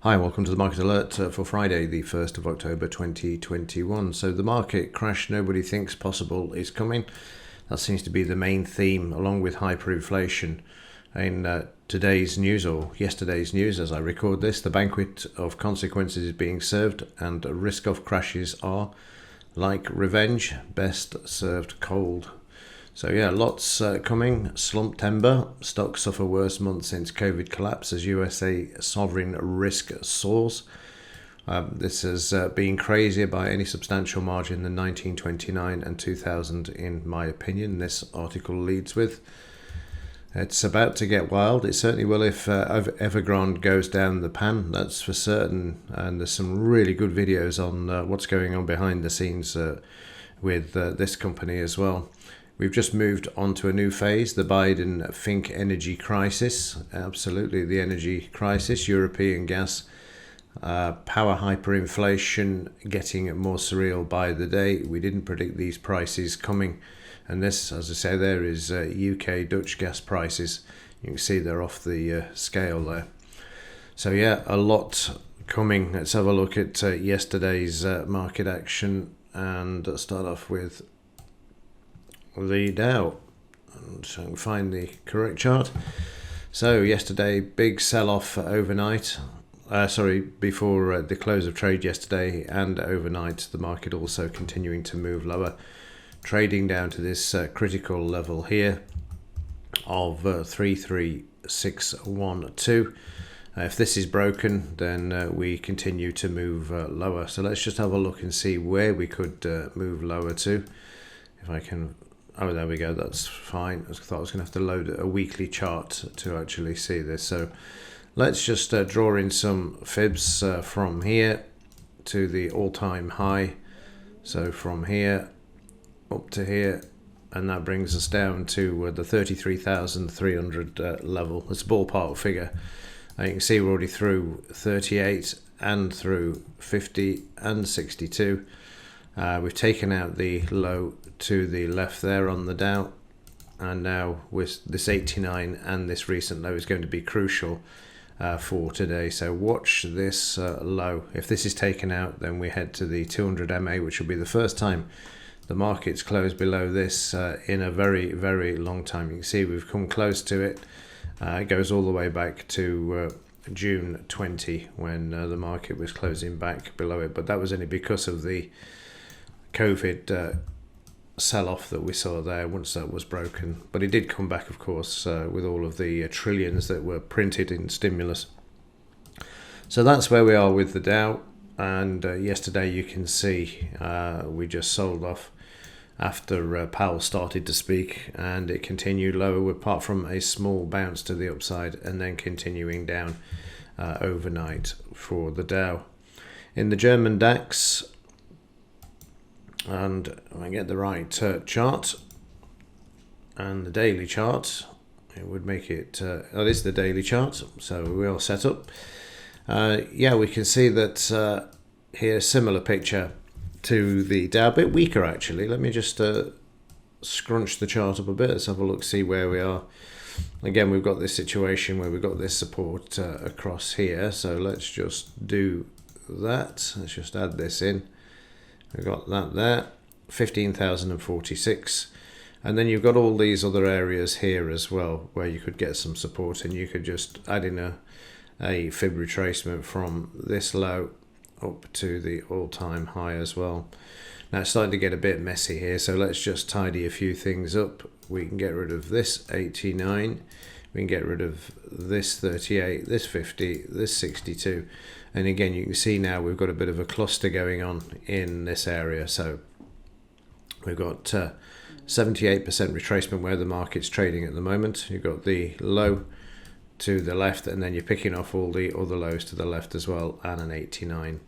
Hi, welcome to the Market Alert for Friday, the 1st of October 2021. So the market crash nobody thinks possible is coming. That seems to be the main theme, along with hyperinflation. In today's news, or yesterday's news as I record this, the banquet of consequences is being served, and risk-off crashes are, like revenge, best served cold. So yeah, lots coming. Slumptember. Stocks suffer worst month since COVID collapse as USA sovereign risk soars. This has been crazier by any substantial margin than 1929 and 2000, in my opinion. This article leads with, it's about to get wild. It certainly will if Evergrande goes down the pan, that's for certain. And there's some really good videos on what's going on behind the scenes with this company as well. We've just moved on to a new phase, the Biden-Fink energy crisis. Absolutely, the energy crisis, European gas, power hyperinflation getting more surreal by the day. We didn't predict these prices coming. And this, as I say, there is UK Dutch gas prices. You can see they're off the scale there. So yeah, a lot coming. Let's have a look at yesterday's market action and start off with the Dow, and so I can find the correct chart. So yesterday, big sell-off overnight. Before the close of trade yesterday and overnight, the market also continuing to move lower, trading down to this critical level here of 33612. If this is broken, then we continue to move lower. So let's just have a look and see where we could move lower to. If I can. Oh, there we go. That's fine. I thought I was going to have to load a weekly chart to actually see this. So let's just draw in some fibs from here to the all-time high. So from here up to here, and that brings us down to the 33,300 level. It's a ballpark figure. You can see we're already through 38 and through 50 and 62. We've taken out the low to the left there on the Dow, and now with this 89 and this recent low is going to be crucial for today. So watch this low. If this is taken out, then we head to the 200 MA, which will be the first time the market's closed below this in a very, very long time. You can see we've come close to it. It goes all the way back to June 20 when the market was closing back below it, but that was only because of the COVID sell-off that we saw there once that was broken. But it did come back, of course, with all of the trillions that were printed in stimulus. So that's where we are with the Dow. And yesterday you can see we just sold off after Powell started to speak, and it continued lower apart from a small bounce to the upside and then continuing down overnight for the Dow. In the German DAX, and if I get the right chart and the daily chart, it would make it, that is the daily chart, so we're all set up. Yeah, we can see that here, similar picture to the Dow, a bit weaker actually. Let me just scrunch the chart up a bit. Let's have a look, see where we are. Again, we've got this situation where we've got this support across here, so let's just do that. Let's just add this in. We've got that there, 15,046, and then you've got all these other areas here as well where you could get some support, and you could just add in a fib retracement from this low up to the all-time high as well. Now it's starting to get a bit messy here, so let's just tidy a few things up. We can get rid of this 89, we can get rid of this 38, this 50, this 62, and again you can see now we've got a bit of a cluster going on in this area. So we've got 78% retracement where the market's trading at the moment. You've got the low to the left, and then you're picking off all the other lows to the left as well, and an 89.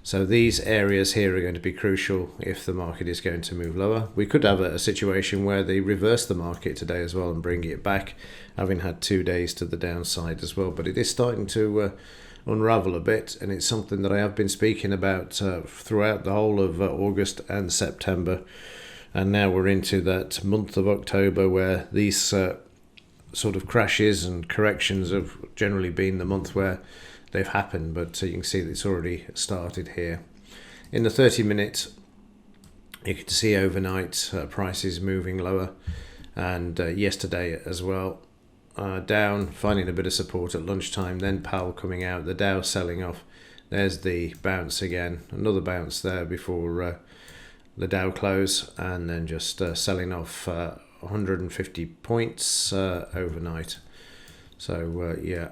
So these areas here are going to be crucial if the market is going to move lower. We could have a situation where they reverse the market today as well and bring it back, having had 2 days to the downside as well. But it is starting to unravel a bit, and it's something that I have been speaking about throughout the whole of August and September. And now we're into that month of October where these sort of crashes and corrections have generally been the month where they've happened, but you can see that it's already started here. In the 30-minute, you can see overnight prices moving lower, and yesterday as well. Down, finding a bit of support at lunchtime, then Powell coming out, the Dow selling off. There's the bounce again, another bounce there before the Dow close, and then just selling off 150 points overnight. So yeah,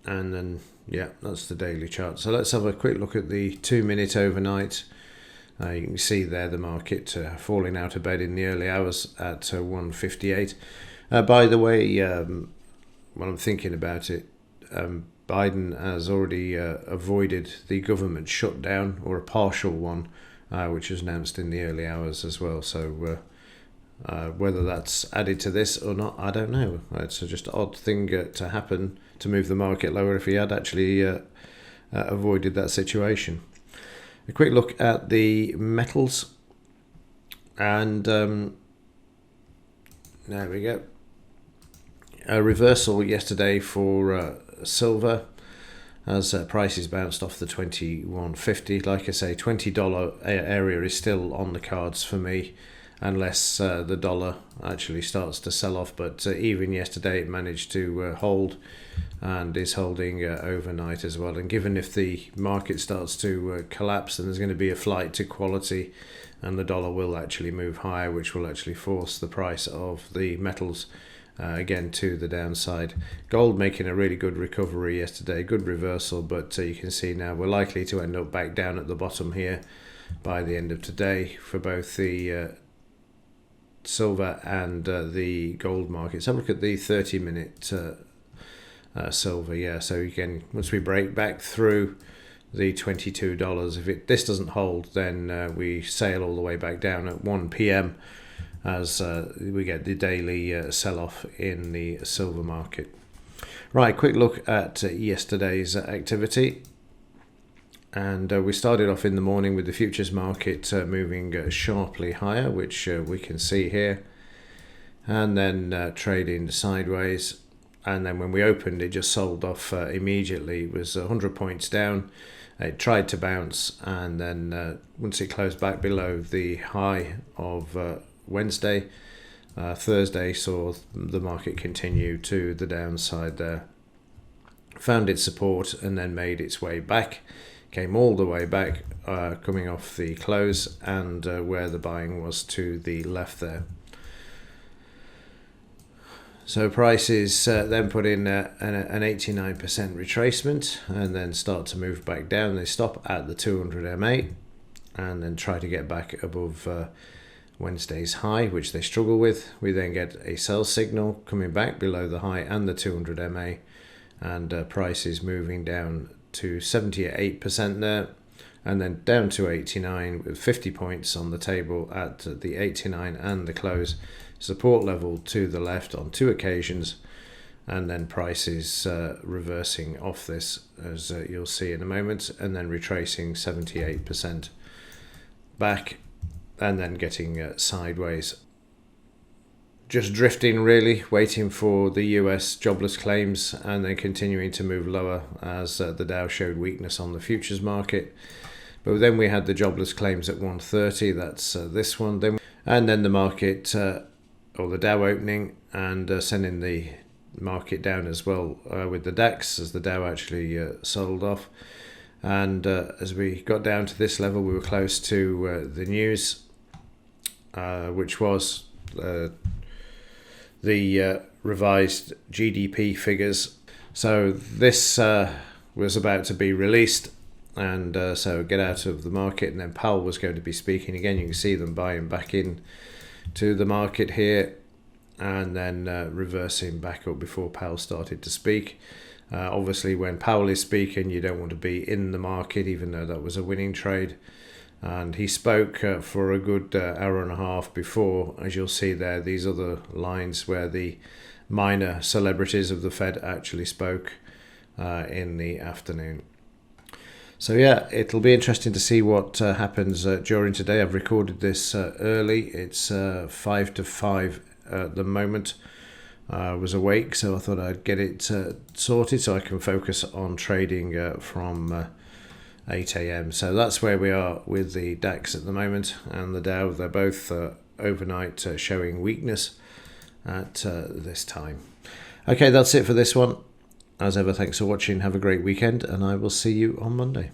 and then yeah, that's the daily chart. So let's have a quick look at the 2-minute overnight. You can see there the market falling out of bed in the early hours at 158. By the way, when I'm thinking about it, Biden has already avoided the government shutdown, or a partial one, which was announced in the early hours as well. So whether that's added to this or not, I don't know. It's just an odd thing to happen to move the market lower if he had actually avoided that situation. A quick look at the metals, and there we go. A reversal yesterday for silver, as prices bounced off the 21.50. Like I say, $20 area is still on the cards for me, unless the dollar actually starts to sell off. But even yesterday it managed to hold, and is holding overnight as well. And given if the market starts to collapse, then there's going to be a flight to quality, and the dollar will actually move higher, which will actually force the price of the metals again to the downside. Gold making a really good recovery yesterday, good reversal, but you can see now we're likely to end up back down at the bottom here by the end of today for both the silver and the gold markets. Have a look at the 30-minute silver. Yeah, so again, once we break back through the $22, if this doesn't hold, then we sail all the way back down at 1 p.m. as we get the daily sell-off in the silver market. Right, quick look at yesterday's activity. And we started off in the morning with the futures market moving sharply higher, which we can see here. And then trading sideways. And then when we opened, it just sold off immediately. It was 100 points down. It tried to bounce, and then once it closed back below the high of Wednesday, Thursday saw the market continue to the downside there. Found its support and then made its way back. Came all the way back, coming off the close, and where the buying was to the left there. So prices then put in an 89% retracement, and then start to move back down. They stop at the 200 MA and then try to get back above Wednesday's high, which they struggle with. We then get a sell signal coming back below the high and the 200 MA, and prices moving down to 78% there, and then down to 89 with 50 points on the table at the 89 and the close. Support level to the left on 2 occasions, and then prices reversing off this, as you'll see in a moment, and then retracing 78% back, and then getting sideways. Just drifting really, waiting for the US jobless claims, and then continuing to move lower as the Dow showed weakness on the futures market. But then we had the jobless claims at 130, that's this one. And then the market, or the Dow opening, and sending the market down as well with the DAX, as the Dow actually sold off. And as we got down to this level, we were close to the news, which was the revised GDP figures. So this was about to be released, and so get out of the market. And then Powell was going to be speaking again. You can see them buying back in to the market here, and then reversing back up before Powell started to speak. Obviously, when Powell is speaking, you don't want to be in the market, even though that was a winning trade. And he spoke for a good hour and a half before, as you'll see there, these other lines where the minor celebrities of the Fed actually spoke in the afternoon. So yeah, it'll be interesting to see what happens during today. I've recorded this early. It's 5 to 5 at the moment. was awake, so I thought I'd get it sorted so I can focus on trading from 8 a.m. So that's where we are with the DAX at the moment, and the Dow. They're both overnight showing weakness at this time. Okay, that's it for this one. As ever, thanks for watching. Have a great weekend, and I will see you on Monday.